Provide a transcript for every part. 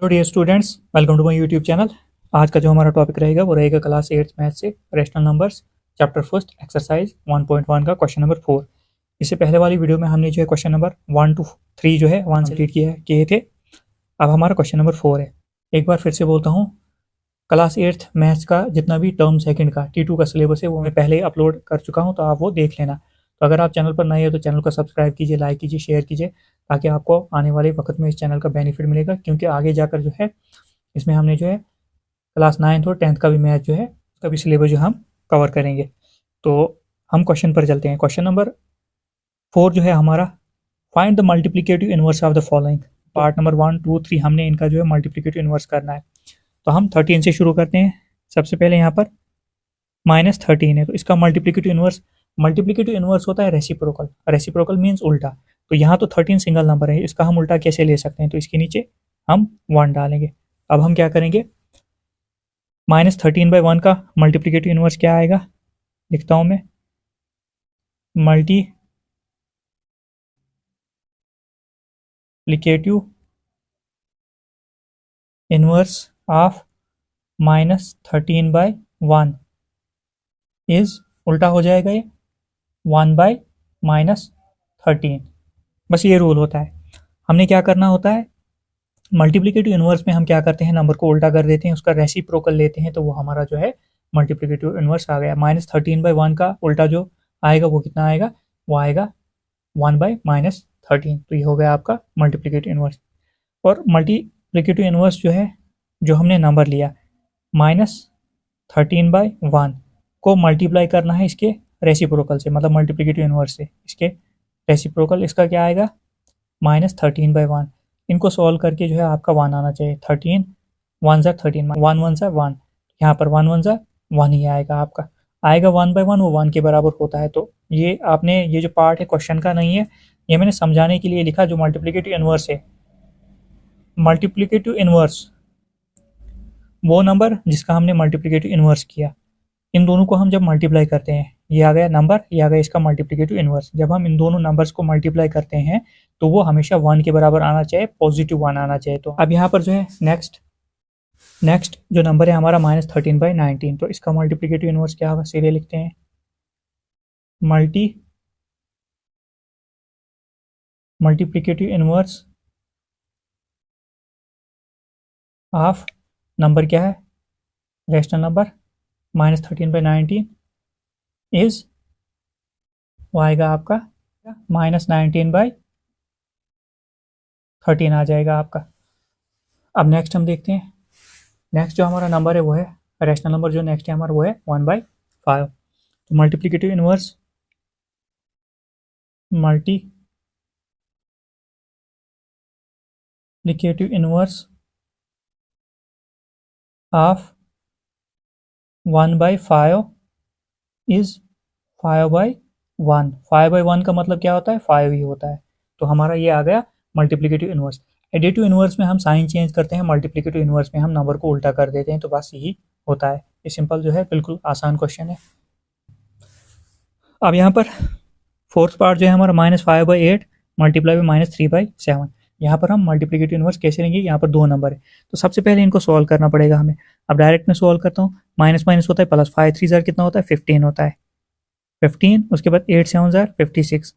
Hello dear students, welcome to my YouTube channel. आज का जो हमारा टॉपिक रहेगा वो रहेगा क्लास 8 मैथ से rational numbers chapter first exercise 1.1 का क्वेश्चन नंबर 4। इससे पहले वाली वीडियो में हमने जो है क्वेश्चन नंबर 1 to 3 जो है 1 से कंप्लीट किए थे। अब हमारा क्वेश्चन नंबर 4 है। एक बार फिर से बोलता हूँ, क्लास 8 मैथ्स का जितना भी टर्म सेकंड का T2 का सिलेबस है वो मैं पहले ही अपलोड कर चुका हूँ, तो आप वो देख लेना। तो अगर आप चैनल पर नए हो तो चैनल को सब्सक्राइब कीजिए, लाइक कीजिए, शेयर कीजिए, ताकि आपको आने वाले वक्त में इस चैनल का बेनिफिट मिलेगा। क्योंकि आगे जाकर जो है इसमें हमने जो है क्लास 9th और 10th का भी मैथ जो है उसका भी सिलेबस जो हम कवर करेंगे। तो हम क्वेश्चन पर चलते हैं। क्वेश्चन नंबर 4 जो है हमारा, find the multiplicative inverse of the following. Part number 1, 2, 3 हमने इनका जो है मल्टीप्लिकेटिव इनवर्स करना है। तो हम 13 से शुरू करते हैं। सबसे पहले यहाँ पर -13 है, तो इसका मल्टीप्लिकेटिव इनवर्स होता है रेसिप्रोकल। रेसिप्रोकल मीन्स उल्टा। तो यहाँ तो 13 सिंगल नंबर है, इसका हम उल्टा कैसे ले सकते हैं? तो इसके नीचे हम 1 डालेंगे। अब हम क्या करेंगे, -13/1 का मल्टीप्लिकेटिव इनवर्स क्या आएगा, लिखता हूँ मैं। मल्टीप्लिकेटिव इनवर्स ऑफ -13/1 इज, उल्टा हो जाएगा ये 1/-13। बस ये रूल होता है। हमने क्या करना होता है, मल्टीप्लिकेटिव इनवर्स में हम क्या करते हैं, नंबर को उल्टा कर देते हैं, उसका रेसिप्रोकल लेते हैं, तो वो हमारा जो है मल्टीप्लिकेटिव इनवर्स आ गया। -13/1 का उल्टा जो आएगा वो कितना आएगा, वो आएगा 1/-13। तो ये हो गया आपका मल्टीप्लिकेटिव इनवर्स। और मल्टीप्लिकेटिव इनवर्स जो है, जो हमने नंबर लिया -13/1 को मल्टीप्लाई करना है इसके रेसिप्रोकल से, मतलब मल्टीप्लिकेटिव इनवर्स से इसके रेसिप्रोकल, इसका क्या आएगा -13/1। इनको सॉल्व करके जो है आपका 1 आना चाहिए। 13 1 ज़ा 13, 1 1 ज़ा 1, यहाँ पर 1 1 ज़ा 1 ही आएगा आपका। आएगा 1/1, वो 1 के बराबर होता है। तो ये आपने, ये जो पार्ट है क्वेश्चन का नहीं है, ये मैंने समझाने के लिए लिखा। जो मल्टीप्लिकेटिव इनवर्स है, मल्टीप्लिकेटिव इनवर्स वो नंबर जिसका हमने मल्टीप्लिकेटिव इनवर्स किया, इन दोनों को हम जब मल्टीप्लाई करते हैं, ये आ गया नंबर, ये आ गया इसका मल्टीप्लिकेटिव इनवर्स। जब हम इन दोनों नंबर्स को मल्टीप्लाई करते हैं तो वो हमेशा 1 के बराबर आना चाहिए, पॉजिटिव 1 आना चाहिए। तो अब यहाँ पर जो है नेक्स्ट जो नंबर है हमारा -13/19, तो इसका मल्टीप्लिकेटिव इनवर्स क्या होगा, सीधे लिखते हैं। मल्टीप्लिकेटिव इनवर्स ऑफ नंबर क्या है, रेशनल नंबर -13/19 इज, वो आएगा आपका -19/13 आ जाएगा आपका। अब नेक्स्ट हम देखते हैं। नेक्स्ट जो हमारा नंबर है वो है, रेशनल नंबर जो नेक्स्ट है हमारा वो है 1/5। तो मल्टीप्लिकेटिव इनवर्स ऑफ 1/5 इज 5/1। 5/1 का मतलब क्या होता है, 5 ही होता है। तो हमारा ये आ गया मल्टीप्लिकेटिव इनवर्स। एडिटिव इनवर्स में हम साइन चेंज करते हैं, मल्टीप्लिकेटिव इनवर्स में हम नंबर को उल्टा कर देते हैं। तो बस यही होता है। ये सिंपल जो है, बिल्कुल आसान क्वेश्चन है। अब यहाँ पर फोर्थ पार्ट जो है हमारा -5/8 मल्टीप्लाई बाई -3/7। यहाँ पर हम मल्टीप्लिकेटिव इनवर्स कैसे लेंगे, यहाँ पर 2 नंबर है तो सबसे पहले इनको सॉल्व करना पड़ेगा हमें। अब डायरेक्ट में सॉल्व करता हूँ, माइनस माइनस होता है प्लस, 5 3 ज़ार कितना होता है, 15 होता है। 15, उसके बाद 8 7 ज़ार 56।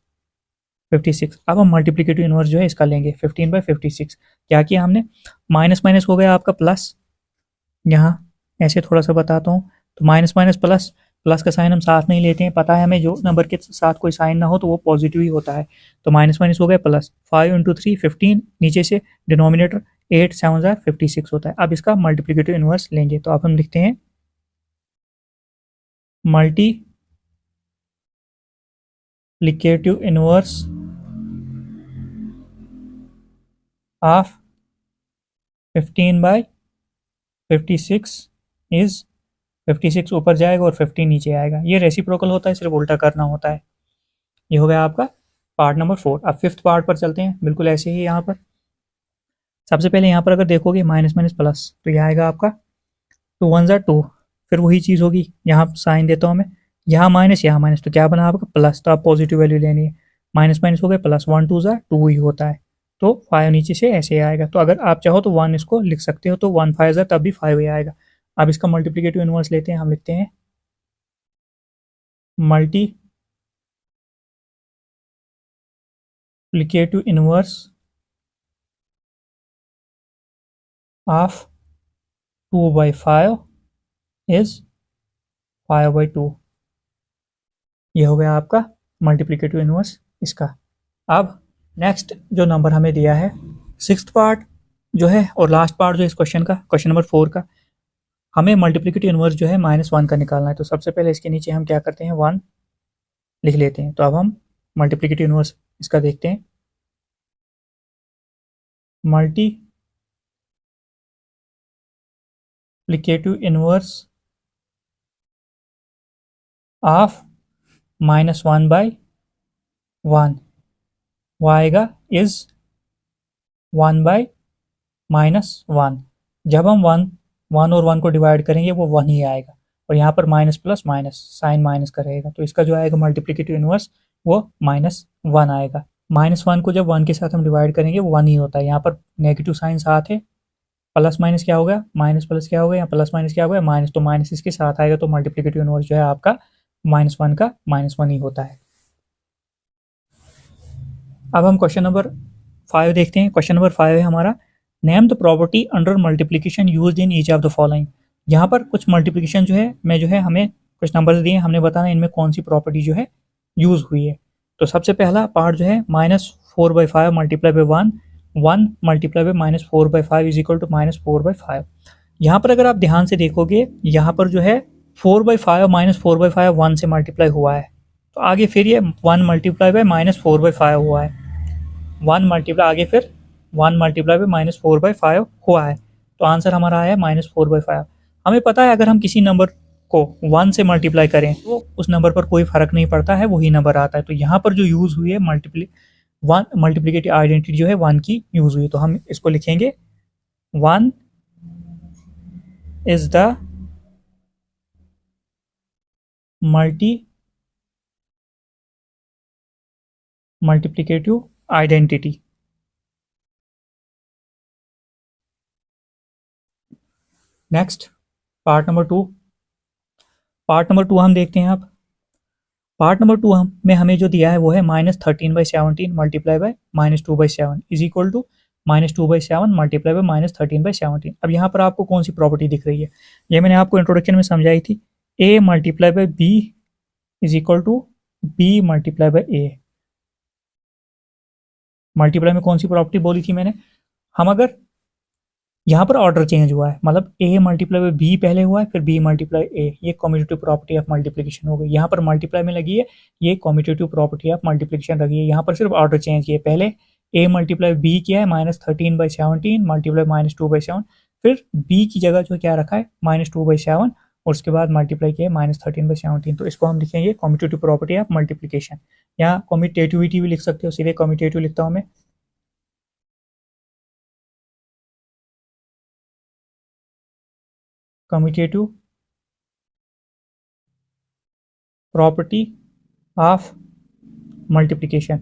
अब हम मल्टीप्लिकेटिव इनवर्स जो है इसका लेंगे 15/56। क्या किया हमने, माइनस माइनस हो गया आपका प्लस। यहाँ ऐसे थोड़ा सा बताता हूँ, तो माइनस माइनस प्लस, प्लस का साइन हम साथ नहीं लेते हैं, पता है हमें जो नंबर के साथ कोई साइन ना हो तो वो पॉजिटिव ही होता है। तो माइनस माइनस हो गया प्लस, 5 × 3 15, नीचे से डिनोमिनेटर 8 7 ज़ार 56 होता है। अब इसका मल्टीप्लिकेटिव इनवर्स लेंगे, तो अब हम लिखते हैं मल्टीप्लिकेटिव इनवर्स ऑफ 15/56 इज, 56 ऊपर जाएगा और 15 नीचे आएगा। ये रेसिप्रोकल होता है, सिर्फ उल्टा करना होता है। ये हो गया आपका पार्ट नंबर 4। अब फिफ्थ पार्ट पर चलते हैं, बिल्कुल ऐसे ही। यहाँ पर सबसे पहले यहाँ पर अगर देखोगे माइनस माइनस प्लस, तो यह आएगा आपका 2 1 ज़ार 2, फिर वही चीज़ होगी। यहाँ साइन देता हूँ मैं, यहाँ माइनस, तो क्या बना आपका प्लस, तो आप पॉजिटिव वैल्यू लेनी है। माइनस माइनस हो गया प्लस, 1 2 ज़ार 2 ही होता है। तो 5 नीचे से ऐसे आएगा। तो अगर आप चाहो तो 1 इसको लिख सकते हो, तो 1 5 तब भी 5 ही आएगा। अब इसका मल्टीप्लिकेटिव इनवर्स लेते हैं, हम लिखते हैं मल्टीप्लिकेटिव इनवर्स ऑफ 2/5 इज 5/2। ये हो गया आपका मल्टीप्लिकेटिव इनवर्स इसका। अब नेक्स्ट जो नंबर हमें दिया है, सिक्स्थ पार्ट जो है और लास्ट पार्ट जो इस क्वेश्चन का, क्वेश्चन नंबर 4 का, हमें मल्टीप्लिकेटिव इनवर्स जो है -1 का निकालना है। तो सबसे पहले इसके नीचे हम क्या करते हैं, 1 लिख लेते हैं। तो अब हम मल्टीप्लिकेटिव इनवर्स इसका देखते हैं। मल्टीप्लिकेटिव इनवर्स ऑफ -1/1 वो आएगा इज 1/-1। जब हम 1 और 1 को डिवाइड करेंगे वो 1 ही आएगा, और यहाँ पर minus plus minus, sign minus का रहेगा। तो इसका जो आएगा मल्टीप्लिकेटिव इनवर्स वो -1 आएगा। -1 को जब 1 के साथ हम डिवाइड करेंगे वो 1 ही होता है। यहाँ पर नेगेटिव साइन साथ है, प्लस माइनस क्या हो गया, माइनस प्लस क्या हो गया, या प्लस माइनस क्या हो गया, माइनस। तो माइनस इसके साथ आएगा, तो मल्टीप्लिकेटिव इनवर्स जो है आपका -1 का -1 ही होता है। अब हम क्वेश्चन नंबर 5 देखते हैं। क्वेश्चन नंबर 5 है हमारा, name the property under multiplication used in each of the following. यहाँ पर कुछ मल्टीप्लिकेशन जो है में जो है हमें कुछ नंबर्स दिए, हमने बताना इनमें कौन सी प्रॉपर्टी जो है यूज हुई है। तो सबसे पहला पार्ट जो है -4/5 multiply by 1, 1 multiply by -4/5 is equal to -4/5। यहाँ पर अगर आप ध्यान से देखोगे, यहाँ पर जो है 4/5 -4/5 1 से मल्टीप्लाई हुआ है, तो आगे फिर ये 1 मल्टीप्लाई बाई -4/5 हुआ है, 1 मल्टीप्लाई आगे फिर 1 मल्टीप्लाई बाई -4/5 हुआ है। तो आंसर हमारा आया -4/5। हमें पता है अगर हम किसी नंबर को 1 से मल्टीप्लाई करें तो उस नंबर पर कोई फर्क नहीं पड़ता है, वही नंबर आता है। तो यहाँ पर जो यूज़ हुई है मल्टीप्लिकेटिव आइडेंटिटी जो है 1 की यूज़ हुई। तो हम इसको लिखेंगे 1 is the multiplicative identity. Next part number 2। Part number 2 हम देखते हैं। अब पार्ट नंबर 2 में हमें जो दिया है वो है -13/17 multiply by -2/7 is equal to -2/7 multiply by -13/17। अब यहाँ पर आपको कौन सी प्रॉपर्टी दिख रही है, ये मैंने आपको इंट्रोडक्शन में समझाई थी। a multiply by b is equal to b multiply by a। Multiply में कौन सी प्रॉपर्टी बोली थी मैंने, हम अगर यहाँ पर ऑर्डर चेंज हुआ है, मतलब a मल्टीप्लाई बाय b पहले हुआ है फिर b मल्टीप्लाई a, ये कम्यूटेटिव प्रॉपर्टी ऑफ मल्टीप्लिकेशन हो गई। यहाँ पर मल्टीप्लाई में लगी है, ये कम्यूटेटिव प्रॉपर्टी ऑफ मल्टीप्लिकेशन लगी है। यहाँ पर सिर्फ ऑर्डर चेंज किया है, पहले a मल्टीप्लाई b किया है -13/17 मल्टीप्लाई -2/7, फिर b की जगह जो क्या रखा है -2/7, और उसके बाद मल्टीप्लाई किया है -13/17। तो इसको हम लिखेंगे कम्यूटेटिव प्रॉपर्टी ऑफ मल्टीप्लिकेशन। यहाँ कम्यूटेटिविटी भी लिख सकते हो, सीधे कम्यूटेटिव लिखता हूँ मैं, commutative property of multiplication.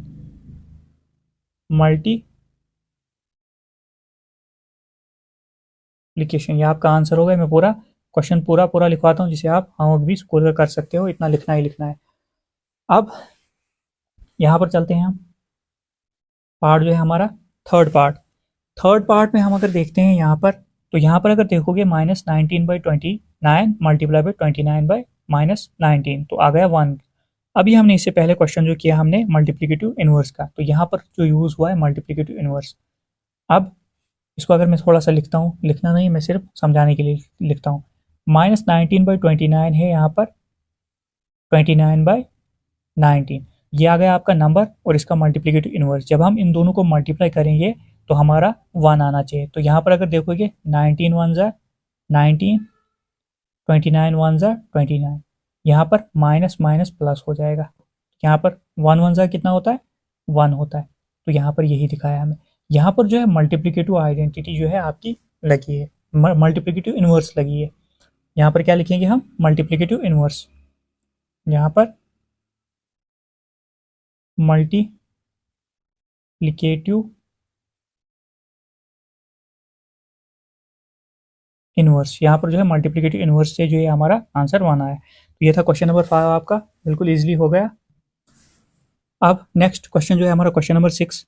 Multiplication ये आपका आंसर होगा। मैं पूरा क्वेश्चन पूरा लिखवाता हूँ जिसे आप होमवर्क भी स्कूल कर सकते हो, इतना लिखना ही लिखना है। अब यहाँ पर चलते हैं हम, पार्ट जो है हमारा थर्ड पार्ट में हम अगर देखते हैं यहाँ पर, तो यहाँ पर अगर देखोगे -19/29 मल्टीप्लाई बाई 29/-19, तो आ गया 1। अभी हमने इससे पहले क्वेश्चन जो किया हमने मल्टीप्लिकेटिव इनवर्स का, तो यहाँ पर जो यूज़ हुआ है मल्टीप्लिकेटिव इनवर्स। अब इसको अगर मैं थोड़ा सा लिखता हूँ, लिखना नहीं, मैं सिर्फ समझाने के लिए लिखता हूँ। -19/29 है यहाँ पर 29/19, ये आ गया आपका नंबर, और इसका मल्टीप्लिकेटिव इनवर्स। जब हम इन दोनों को मल्टीप्लाई करेंगे तो हमारा 1 आना चाहिए। तो यहाँ पर अगर देखोगे 19 1 ज़ा 19, 29 1 ज़ा 29, यहाँ पर माइनस माइनस प्लस हो जाएगा। यहाँ पर 1 1 ज़ा कितना होता है, 1 होता है। तो यहाँ पर यही दिखाया हमें। यहाँ पर जो है मल्टीप्लिकेटिव आइडेंटिटी जो है आपकी लगी है, मल्टीप्लिकेटिव इनवर्स लगी है। यहाँ पर क्या लिखेंगे हम, मल्टीप्लिकेटिव इनवर्स। यहाँ पर मल्टीप्लिकेटिव इनवर्स, यहाँ पर जो है मल्टीप्लिकेटिव इनवर्स से जो है हमारा आंसर 1 आया। तो ये था क्वेश्चन नंबर 5 आपका, बिल्कुल ईजिली हो गया। अब नेक्स्ट क्वेश्चन जो है हमारा क्वेश्चन नंबर 6।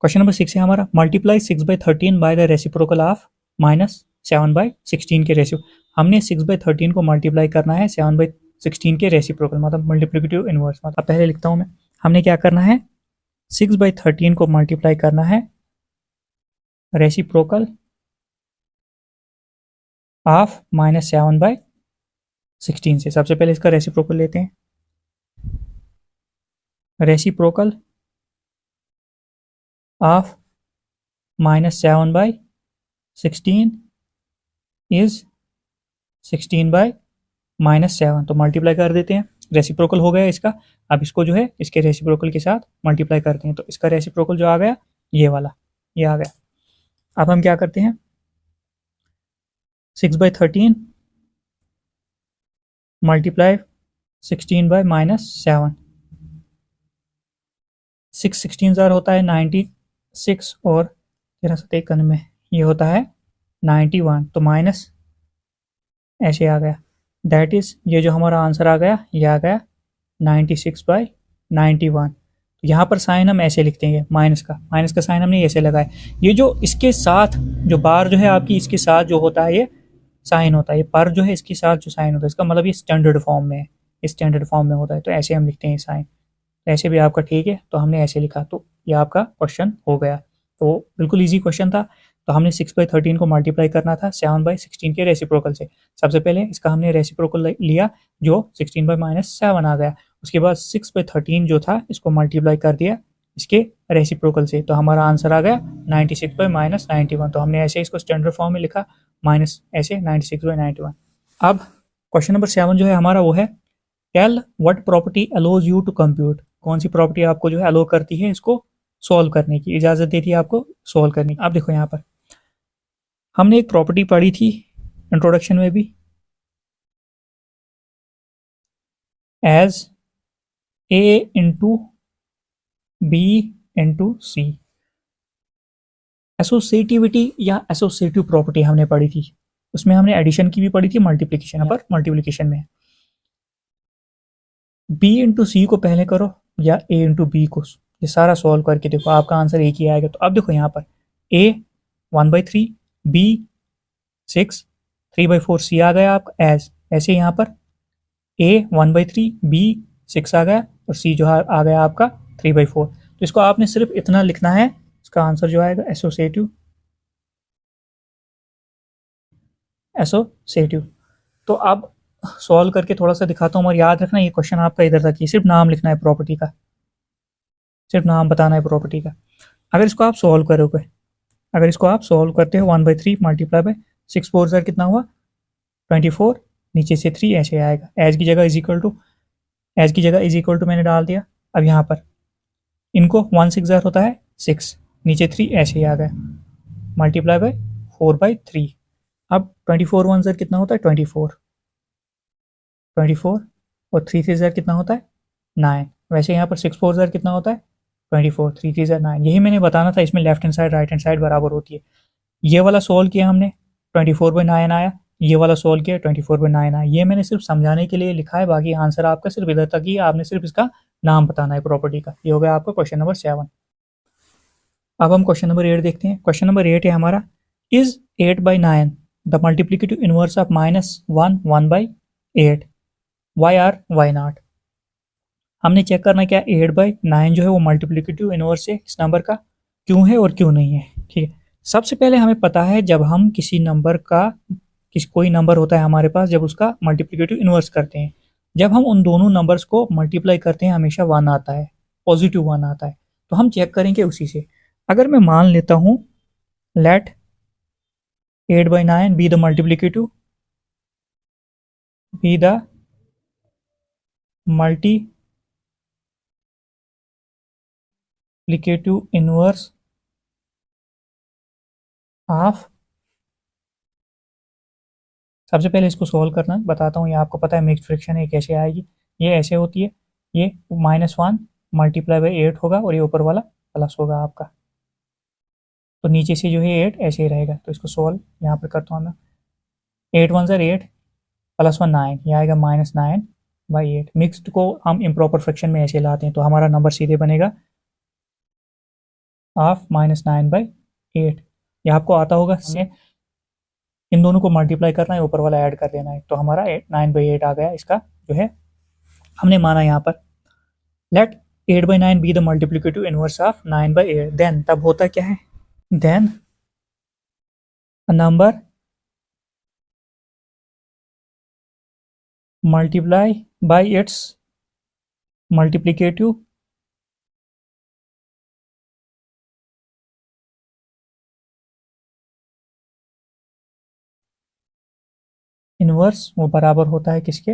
क्वेश्चन नंबर 6 है हमारा, multiply 6/13 by the reciprocal of -7/16 के रेशियो। हमने 6/13 को मल्टीप्लाई करना है 7/16 के रेसिप्रोकल, मतलब मल्टीप्लिकेटिव इनवर्स। मतलब पहले लिखता हूँ मैं, हमने क्या करना है, 6/13 को मल्टीप्लाई करना है रेसिप्रोकल ऑफ -7/16 से। सबसे पहले इसका रेसिप्रोकल लेते हैं। रेसिप्रोकल ऑफ -7/16 इज 16/-7, तो मल्टीप्लाई कर देते हैं। रेसिप्रोकल हो गया इसका। अब इसको जो है इसके रेसिप्रोकल के साथ मल्टीप्लाई करते हैं, तो इसका रेसिप्रोकल जो आ गया ये वाला, ये आ गया। अब हम क्या करते हैं, 6/13 मल्टीप्लाई 16/-7, 6 16 होता है 96 और 13 में ये होता है 91, तो माइनस ऐसे आ गया। दैट इज ये जो हमारा आंसर आ गया ये आ गया 96/91। तो यहाँ पर साइन हम ऐसे लिखते हैं, माइनस का साइन हमने ऐसे लगाया। ये जो इसके साथ जो बार जो है आपकी, इसके साथ जो होता है ये साइन होता है, ये पर जो है इसके साथ जो साइन होता है, इसका मतलब ये स्टैंडर्ड फॉर्म में है, स्टैंडर्ड फॉर्म में होता है, तो ऐसे हम लिखते हैं साइन। ऐसे भी आपका ठीक है, तो हमने ऐसे लिखा, तो ये आपका क्वेश्चन हो गया। तो बिल्कुल ईजी क्वेश्चन था। तो हमने 6/13 को मल्टीप्लाई करना था 7/16 के रेसिप्रोकल से। सबसे पहले इसका हमने रेसिप्रोकल लिया जो 16/-7 आ गया। उसके बाद 6/13 जो था इसको मल्टीप्लाई कर दिया इसके रेसिप्रोकल से, तो हमारा आंसर आ गया 96/-91। तो हमने ऐसे इसको स्टैंडर्ड फॉर्म में लिखा, माइनस ऐसे 96/91। अब क्वेश्चन नंबर 7 जो है हमारा वो है, tell what property allows you to compute. कौन सी प्रॉपर्टी आपको जो है अलो करती है इसको सॉल्व करने की, इजाजत देती है आपको सॉल्व करने की। आप देखो यहाँ पर हमने एक प्रॉपर्टी पढ़ी थी इंट्रोडक्शन में भी, as a into b into c. Associativity या एसोसिएटिव प्रॉपर्टी हमने पढ़ी थी, उसमें हमने एडिशन की भी पढ़ी थी, मल्टीप्लिकेशन पर मल्टीप्लिकेशन में बी इंटू सी को पहले करो या ए इंटू बी को, ये सारा सॉल्व करके देखो आपका आंसर एक ही आएगा। तो अब देखो यहाँ पर ए 1/3, बी 6, 3/4 सी आ गया आपका एज। ऐसे यहाँ पर ए 1/3, बी 6 आ गया और सी जो आ गया आपका 3/4। तो इसको आपने सिर्फ इतना लिखना है, इसका आंसर जो आएगा एसोसिएटिव। तो अब सॉल्व करके थोड़ा सा दिखाता हूँ, और याद रखना ये क्वेश्चन आपका इधर तक ही, सिर्फ नाम लिखना है प्रॉपर्टी का, सिर्फ नाम बताना है प्रॉपर्टी का। अगर इसको आप सॉल्व करोगे, अगर इसको आप सॉल्व करते हो 1/3 मल्टीप्लाई बाय 6 4 ज़र कितना हुआ 24, नीचे से 3 ऐसे आएगा। एज की जगह इज इक्वल टू, एज की जगह इज इक्वल टू मैंने डाल दिया। अब यहाँ पर इनको 1 6 ज़र होता है 6, नीचे 3 ऐसे ही आ गया, मल्टीप्लाई बाय 4/3। अब 24 1 ज़र कितना होता है 24 और 3 3 ज़र कितना होता है 9। वैसे यहाँ पर 6 4 ज़र कितना होता है 24, 3 3 ज़र 9। यही मैंने बताना था, इसमें left hand side right hand side बराबर होती है। ये वाला सोल्व किया हमने 24/9 आया, ये वाला सोल्व किया 24/9 आया। ये मैंने सिर्फ समझाने के लिए लिखा है, बाकी आंसर आपका सिर्फ इधर तक ही, आपने सिर्फ इसका नाम बताना है प्रॉपर्टी का। ये हो गया आपका क्वेश्चन नंबर 7। अब हम क्वेश्चन नंबर 8 देखते हैं। क्वेश्चन नंबर 8 है हमारा, is 8/9 the multiplicative inverse of -1 1/8, why or why not. हमने चेक करना क्या 8/9 जो है वो मल्टीप्लिकेटिव इनवर्स है इस नंबर का, क्यों है और क्यों नहीं है। ठीक है, सबसे पहले हमें पता है जब हम किसी नंबर का, कोई नंबर होता है हमारे पास, जब उसका मल्टीप्लिकेटिव इनवर्स करते हैं, जब हम उन दोनों नंबर्स को मल्टीप्लाई करते हैं हमेशा 1 आता है, पॉजिटिव 1 आता है। तो हम चेक करेंगे उसी से। अगर मैं मान लेता हूँ let 8/9 be the multiplicative, be the multiplicative inverse of, सबसे पहले इसको सॉल्व करना बताता हूँ। ये आपको पता है मिक्स फ्रैक्शन है, कैसे आएगी, ये ऐसे होती है, ये -1 मल्टीप्लाई बाई 8 होगा और ये ऊपर वाला प्लस होगा आपका, तो नीचे से जो है 8 ऐसे ही रहेगा। तो इसको सॉल्व यहाँ पर करता हूँ मैं, 8 1 ज़र 8 प्लस 1 9, यह आएगा -9/8। मिक्स्ड को हम इम्प्रॉपर फ्रैक्शन में ऐसे लाते हैं तो हमारा नंबर सीधे बनेगा ऑफ -9/8। यह आपको आता होगा, हमें इन दोनों को मल्टीप्लाई करना है, ऊपर वाला ऐड कर देना है, तो हमारा 9/8 आ गया। इसका जो है हमने माना यहाँ पर let 8/9 be the multiplicative inverse of 9/8। Then तब होता क्या है, then a number multiply by its multiplicative inverse, वो बराबर होता है किसके,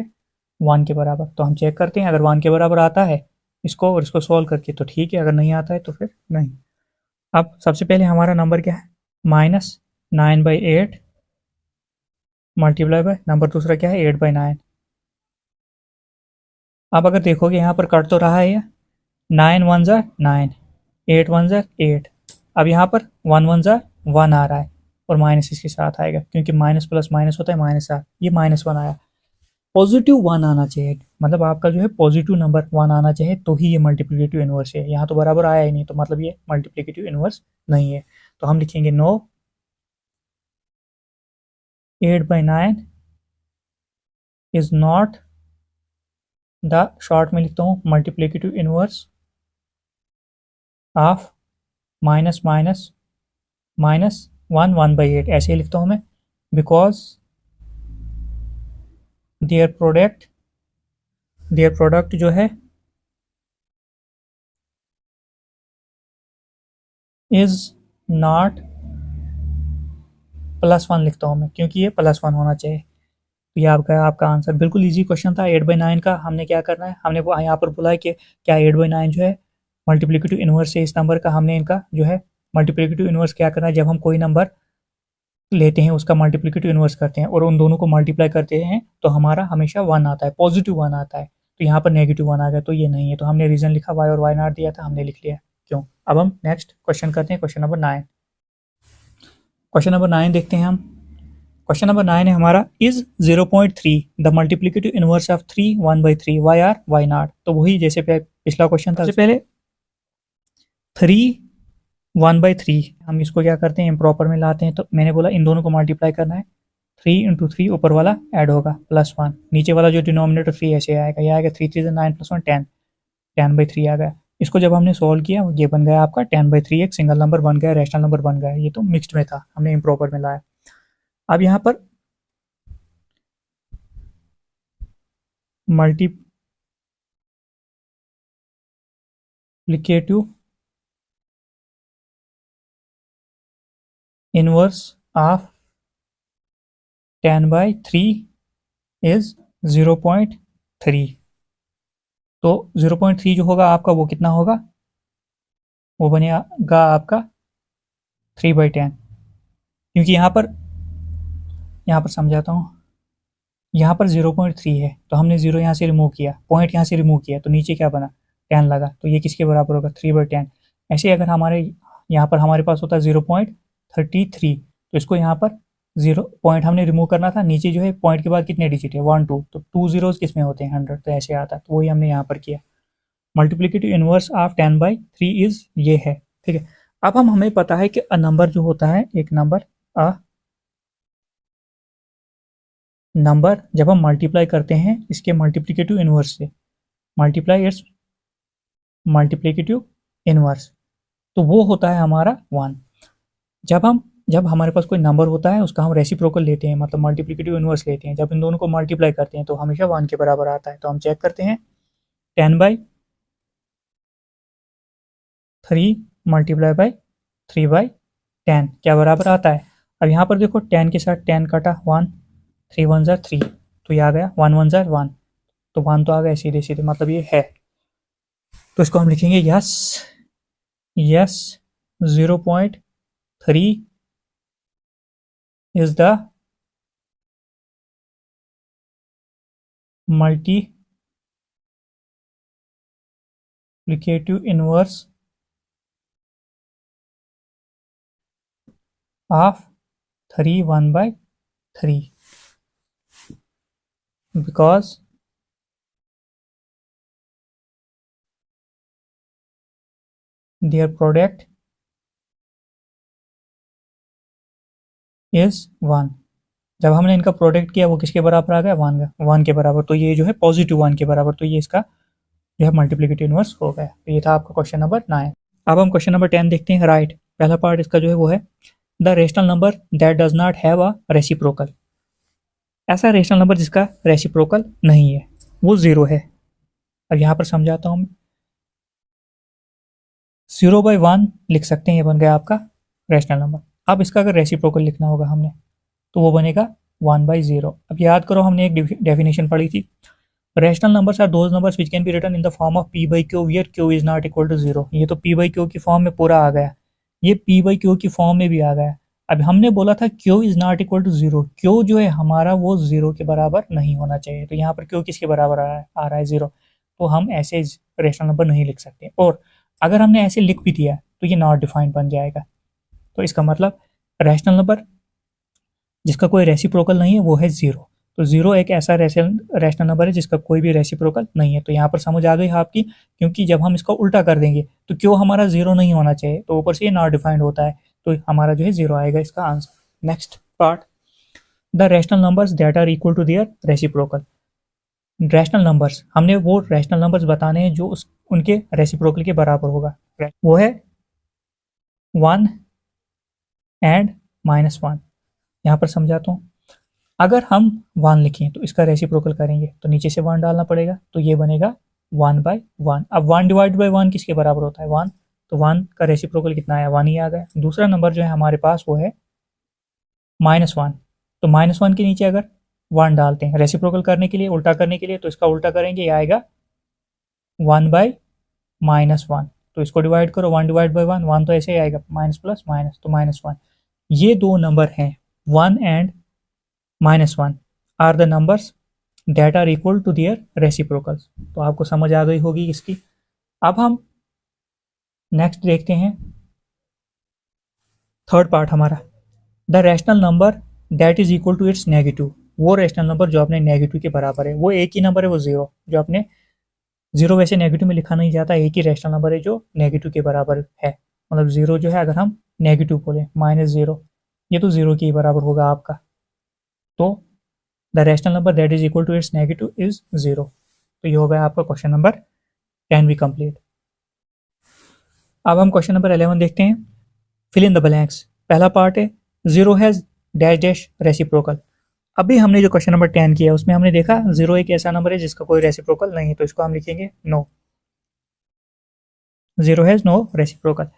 1 के बराबर। तो हम चेक करते हैं, अगर 1 के बराबर आता है इसको और इसको सॉल्व करके तो ठीक है, अगर नहीं आता है तो फिर नहीं। अब सबसे पहले हमारा नंबर क्या है, -9/8 मल्टीप्लाई बाय नंबर दूसरा क्या है 8/9। अब अगर देखोगे यहाँ पर कट तो रहा है ये, 9 1 ज़ा 9, 8 1 ज़ा 8। अब यहाँ पर 1 1 ज़ा 1 आ रहा है और माइनस इसके साथ आएगा, क्योंकि माइनस प्लस माइनस होता है -7, ये -1 आया। पॉजिटिव 1 आना चाहिए, मतलब आपका जो है पॉजिटिव नंबर 1 आना चाहिए तो ही ये मल्टीप्लिकेटिव इनवर्स है। यहाँ तो बराबर आया ही नहीं, तो मतलब ये मल्टीप्लिकेटिव इनवर्स नहीं है। तो हम लिखेंगे no 8/9 is not the, short में लिखता हूँ, multiplicative inverse of minus minus -1 ऐसे ही लिखता हूँ मैं, बिकॉज देयर प्रोडक्ट जो है इज नॉट +1 लिखता हूँ मैं, क्योंकि ये +1 होना चाहिए। तो ये आपका आंसर बिल्कुल इजी क्वेश्चन था। 8/9 का हमने क्या करना है, हमने वो यहाँ पर बोला है कि क्या 8/9 जो है मल्टीप्लिकेटिव इनवर्स है इस नंबर का। हमने इनका जो है मल्टीप्लिकेटिव इनवर्स क्या करना है, जब हम कोई नंबर लेते हैं उसका मल्टीप्लिकेटिव इनवर्स करते हैं और उन दोनों को मल्टीप्लाई करते हैं तो हमारा हमेशा 1 आता है, पॉजिटिव 1 आता है। तो यहाँ पर नेगेटिव 1 आ गया, तो ये नहीं है। तो हमने रीजन लिखा, वाई और वाई नॉट दिया था, हमने लिख लिया क्यों। अब हम नेक्स्ट क्वेश्चन करते हैं, क्वेश्चन नंबर 9। क्वेश्चन नंबर 9 देखते हैं हम। क्वेश्चन नंबर 9 है हमारा, is 0.3 the multiplicative inverse of 3 1/3 why or why not. तो वही जैसे पिछला क्वेश्चन था, सबसे पहले 3 1/3 हम इसको क्या करते हैं, इम्प्रॉपर में लाते हैं। तो मैंने बोला इन दोनों को मल्टीप्लाई करना है, 3 × 3 ऊपर वाला ऐड होगा +1, नीचे वाला जो डिनोमिनेटर 3 ऐसे आएगा, ये आएगा 3 3 9 +1 10, 10/3 आ गया। इसको जब हमने सॉल्व किया ये बन गया आपका 10/3, एक सिंगल नंबर बन गया, रैशनल नंबर बन गया। ये तो मिक्स्ड में था, हमने इम्प्रॉपर में लाया। अब यहाँ पर मल्टीप्लिकेटिव इनवर्स ऑफ 10/3 इज 0.3। तो 0.3 जो होगा आपका वो कितना होगा, वो बनेगा आपका 3/10। क्योंकि यहाँ पर समझाता हूँ, यहाँ पर 0.3 है तो हमने 0 यहाँ से रिमूव किया, पॉइंट यहाँ से रिमूव किया, तो नीचे क्या बना 10 लगा, तो ये किसके बराबर होगा 3/10। ऐसे अगर हमारे यहाँ पर हमारे पास होता 0.33, तो इसको यहाँ पर 0 पॉइंट हमने रिमूव करना था, नीचे जो है पॉइंट के बाद कितने डिजिट है 1 2, तो 2 zeros किस में होते हैं 100, तो ऐसे आता है। तो वही हमने यहाँ पर किया। मल्टीप्लिकेटिव इनवर्स ऑफ 10/3 इज ये है, ठीक है। अब हमें पता है कि अ नंबर जो होता है, एक नंबर जब हम मल्टीप्लाई करते हैं इसके मल्टीप्लिकेटिव इनवर्स से, मल्टीप्लाई इट्स मल्टीप्लिकेटिव इनवर्स, तो वो होता है हमारा 1। जब हमारे पास कोई नंबर होता है उसका हम रेसिप्रोकल लेते हैं, मतलब मल्टीप्लिकेटिव इनवर्स लेते हैं, जब इन दोनों को मल्टीप्लाई करते हैं तो हमेशा 1 के बराबर आता है। तो हम चेक करते हैं, 10/3 मल्टीप्लाई बाय 3/10 क्या बराबर आता है। अब यहाँ पर देखो 10 के साथ 10 काटा 1, 3 1 ज़ा 3, तो ये आ गया 1 1 ज़ा 1, तो 1 तो आ गया सीधे सीधे, मतलब ये है। तो इसको हम लिखेंगे yes 0.3 is the multiplicative inverse of 3 1/3। Because their product is 1। जब हमने इनका प्रोडक्ट किया वो किसके बराबर आ गया, 1 के बराबर, तो ये जो है पॉजिटिव 1 के बराबर, तो ये इसका जो है मल्टीप्लिकेटिव इनवर्स हो गया। तो ये था आपका क्वेश्चन नंबर 9। अब हम क्वेश्चन नंबर 10 देखते हैं। राइट, पहला पार्ट इसका जो है वो है the rational number that does not have a reciprocal. ऐसा रेशनल नंबर जिसका रेसिप्रोकल नहीं है वो 0 है। अब यहाँ पर समझाता हूँ। 0/1 लिख सकते हैं, ये बन गया आपका रेशनल नंबर। अब इसका अगर रेसिप्रोकल लिखना होगा हमने तो वो बनेगा 1/0। अब याद करो हमने एक डेफिनेशन पढ़ी थी, rational numbers are those numbers which can be written in the form of p/q where q is not equal to 0। ये तो p/q की फॉर्म में पूरा आ गया, ये p/q की फॉर्म में भी आ गया। अब हमने बोला था q is not equal to 0, q जो है हमारा वो 0 के बराबर नहीं होना चाहिए। तो यहाँ पर q किसके बराबर आ रहा है 0, तो हम ऐसे रेशनल नंबर नहीं लिख सकते। और अगर हमने ऐसे लिख भी दिया तो ये नॉट डिफाइंड बन जाएगा। तो इसका मतलब रेशनल नंबर जिसका कोई रेसिप्रोकल नहीं है वो है 0। तो 0 एक ऐसा रेशनल नंबर है जिसका कोई भी रेसिप्रोकल नहीं है। तो यहाँ पर समझ आ गई आपकी, क्योंकि जब हम इसका उल्टा कर देंगे तो क्यों हमारा 0 नहीं होना चाहिए, तो ऊपर से ये नॉट डिफाइंड होता है, तो हमारा जो है 0 आएगा इसका answer. Next part, the rational numbers that are equal to their reciprocal. Rational numbers, हमने वो रैशनल नंबर्स बताने हैं जो उनके रेसिप्रोकल के बराबर होगा। वो है 1 एंड -1। यहाँ पर समझाता हूँ, अगर हम 1 लिखें तो इसका रेसिप्रोकल करेंगे तो नीचे से 1 डालना पड़ेगा, तो ये बनेगा 1/1। अब 1 डिवाइड बाई 1 किसके बराबर होता है 1, तो 1 का रेसिप्रोकल कितना आया 1 ही आ गया। दूसरा नंबर जो है हमारे पास वो है -1, तो -1 के नीचे अगर 1 डालते हैं रेसिप्रोकल करने के लिए, उल्टा करने के लिए, तो इसका उल्टा करेंगे, ये आएगा 1/-1। तो इसको डिवाइड करो, 1 डिवाइड बाई 1, 1 तो ऐसे ही आएगा, माइनस प्लस माइनस, तो -1। ये दो नंबर हैं 1 and -1 are the numbers that are equal to their reciprocals. तो आपको समझ आ गई होगी इसकी। अब हम नेक्स्ट देखते हैं थर्ड पार्ट हमारा, the rational number that is equal to its negative. वो रैशनल नंबर जो अपने नेगेटिव के बराबर है, वो एक ही नंबर है वो 0, जो अपने 0 वैसे नेगेटिव में लिखा नहीं जाता, एक ही रैशनल नंबर है जो नेगेटिव के बराबर है। मतलब 0 जो है अगर हम नेगेटिव बोले -0, ये तो 0 के बराबर होगा आपका। तो the rational number that is equal to its negative is 0। तो ये हो गया आपका क्वेश्चन नंबर 10 भी कंप्लीट। अब हम क्वेश्चन नंबर 11 देखते हैं, फिल इन द ब्लैंक्स। पहला पार्ट है 0 हैज डैश डैश रेसिप्रोकल। अभी हमने जो क्वेश्चन नंबर 10 किया उसमें हमने देखा 0 एक ऐसा नंबर है जिसका कोई रेसिप्रोकल नहीं है, तो इसको हम लिखेंगे no, 0 has no reciprocal.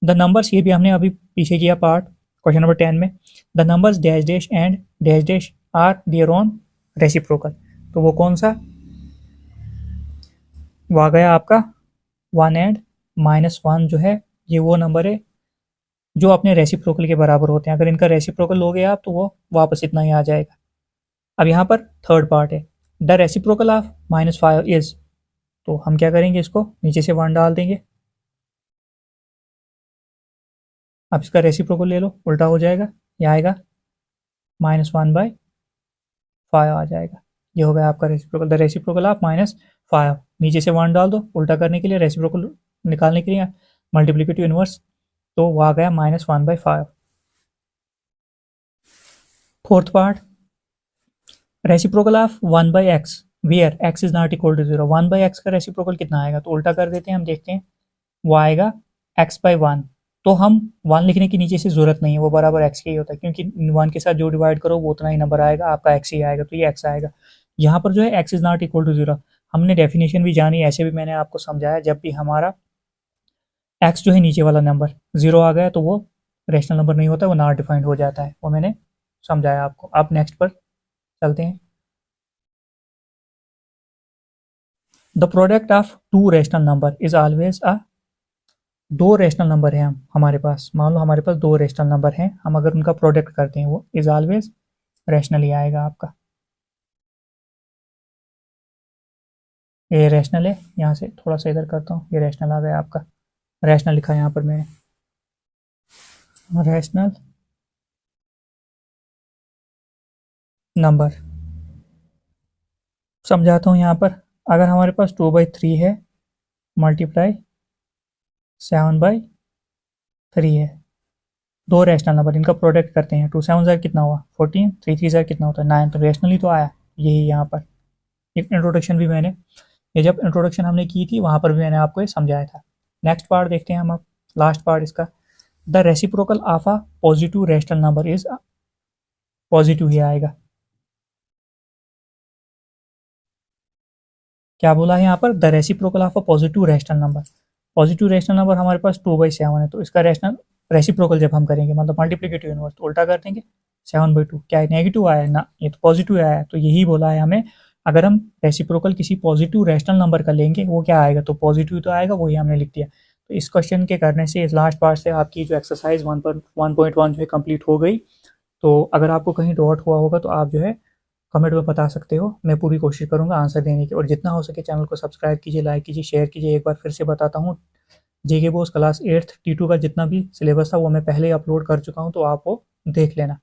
The numbers, ये भी हमने अभी पीछे किया पार्ट क्वेश्चन नंबर 10 में, the numbers dash dash and dash dash are their own reciprocal. तो वो कौन सा, वो आ गया आपका 1 एंड -1 जो है ये वो नंबर है जो अपने रेसिप्रोकल के बराबर होते हैं। अगर इनका रेसिप्रोकल लोगे आप तो वो वापस इतना ही आ जाएगा। अब यहाँ पर थर्ड पार्ट है, द रेसिप्रोकल ऑफ -5 इज, तो हम क्या करेंगे, इसको नीचे से 1 डाल देंगे। अब इसका रेसिप्रोकल ले लो, उल्टा हो जाएगा, ये आएगा -1/5 आ जाएगा। ये हो गया आपका रेसिप्रोकल, द रेसिप्रोकल ऑफ -5। नीचे से 1 डाल दो, उल्टा करने के लिए, रेसिप्रोकल निकालने के लिए, मल्टीप्लिकेटिव इनवर्स, तो वो आ गया -1/5। Fourth part, reciprocal of 1/x where x is not equal to 0। 1/x का रेसिप्रोकल कितना आएगा, तो उल्टा कर देते हैं, हम देखते हैं, वो आएगा x/1। तो हम 1 लिखने की नीचे से जरूरत नहीं है, वो बराबर x के ही होता है, क्योंकि 1 के साथ जो डिवाइड करो वो उतना ही नंबर आएगा, आपका x ही आएगा, तो ये x आएगा। यहाँ पर जो है x is not equal to 0, हमने डेफिनेशन भी जानी, ऐसे भी मैंने आपको समझाया, जब भी हमारा x जो है नीचे वाला नंबर 0 आ गया तो वो रेशनल नंबर नहीं होता, वो नॉट डिफाइंड हो जाता है, वो मैंने समझाया आपको। आप नेक्स्ट पर चलते हैं, the product of to rational number is always a, दो रैशनल नंबर हैं हमारे पास, मान लो हमारे पास दो रैशनल नंबर हैं, हम अगर उनका प्रोडक्ट करते हैं वो इज ऑलवेज रैशनल ही आएगा आपका। ये रैशनल है, यहाँ से थोड़ा सा इधर करता हूँ, ये रैशनल आ गया आपका, रैशनल लिखा है यहाँ पर मैंने, रैशनल नंबर समझाता हूँ यहाँ पर। अगर हमारे पास 2/3 है मल्टीप्लाई 7/3 है, दो रैशनल नंबर, इनका प्रोडक्ट करते हैं। 2 7 ज़ा कितना हुआ 14, 3 3 ज़ा कितना होता है 9, तो रैशनली तो आया। यही यहाँ पर एक इंट्रोडक्शन भी मैंने, ये जब इंट्रोडक्शन हमने की थी वहाँ पर भी मैंने आपको ये समझाया था। नेक्स्ट पार्ट देखते हैं हम अब, लास्ट पार्ट इसका। The reciprocal of a positive rational number is, positive ही आएगा। क्या बोला है यहाँ पर, the reciprocal of a positive rational number. Positive rational number हमारे पास 2/7 है, तो इसका रैशनल रेसिप्रोकल जब हम करेंगे मतलब मल्टीप्लिकेटिव इनवर्स, तो उल्टा कर देंगे 7/2। क्या है, नेगेटिव आया है ना, ये तो पॉजिटिव आया है। तो यही बोला है हमें, अगर हम रेसिप्रोकल किसी पॉजिटिव रैशनल नंबर का लेंगे वो क्या आएगा, तो पॉजिटिव तो आएगा, वही हमने लिख दिया। तो इस क्वेश्चन के करने से, इस लास्ट पार्ट से आपकी जो एक्सरसाइज 1.1 जो है कंप्लीट हो गई। तो अगर आपको कहीं डाउट हुआ होगा तो आप जो है कमेंट में बता सकते हो, मैं पूरी कोशिश करूंगा आंसर देने की। और जितना हो सके चैनल को सब्सक्राइब कीजिए, लाइक कीजिए, शेयर कीजिए। एक बार फिर से बताता हूँ, जेके बोस क्लास 8th T2 का जितना भी सिलेबस था वो मैं पहले ही अपलोड कर चुका हूँ, तो आप वो देख लेना।